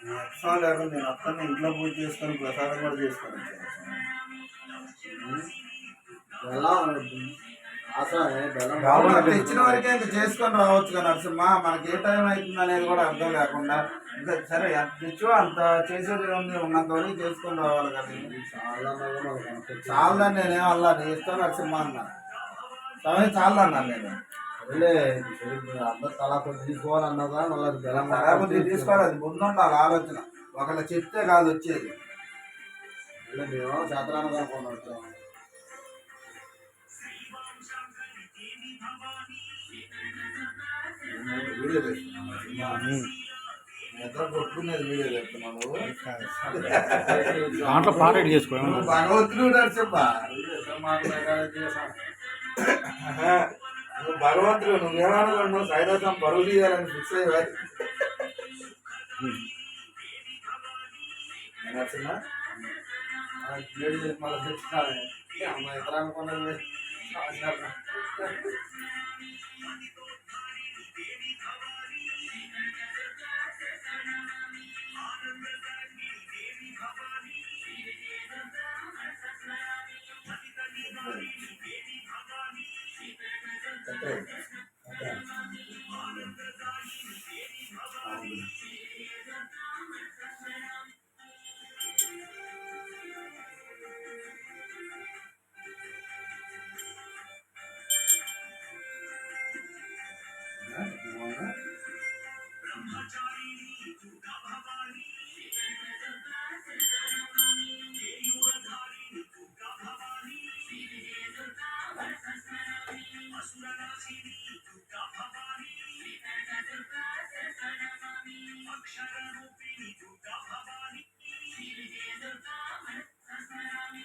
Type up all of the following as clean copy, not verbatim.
ఉత్సవం లేకుండా నేను అక్కడ ఇంట్లో పూజ చేసుకొని ప్రసాదం కూడా చేసుకొని తెచ్చిన వరకే ఇంకా చేసుకొని రావచ్చు కదా నరసింహ. మనకి ఏ టైం అవుతుంది అనేది కూడా అర్థం లేకుండా ఇంకా సరే ఎంత తెచ్చో అంత చేసేది ఉంది, ఉన్నంత వరకు చేసుకొని రావాలి కానీ చాలదని నేనేం అల్లా నీ ఇష్టం నరసింహ అన్నా. సమయం చాలదన్నాను నేను. అందరు తలా కొద్ది తీసుకోవాలన్నదా మళ్ళీ తలా కొద్ది తీసుకోవాలి, అది ముందు ఉండాలి ఆలోచన. ఒకళ్ళు చెప్తే కాదు వచ్చేది. మేము శాతరాన్ని అనుకుని వచ్చాము. వీడియో నిద్ర కొట్టుకునేది వీడియో చెప్తున్నావు. దాంట్లో పాట చేసుకో. భగవంతుడు నరసింహ, నువ్వు భగవంతుడు. నువ్వేమనుకున్నావు సైదాసం పరువు తీయాలని ఫిక్స్ అయ్యారు నరసింహ. మళ్ళీ తెచ్చుకోవాలి అమ్మ ఇతర అనుకున్నది.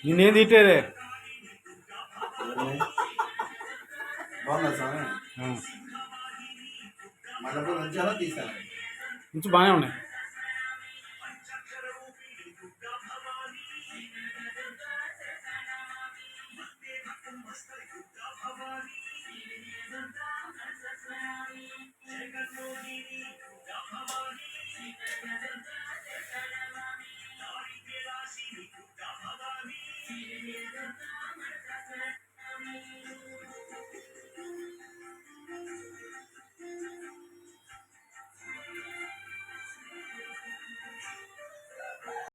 నేనేం తిట్టారే బాగుందా స్వామి? మళ్ళీ ఉంచాలో తీసాను కొంచెం బాగానే ఉన్నాయి.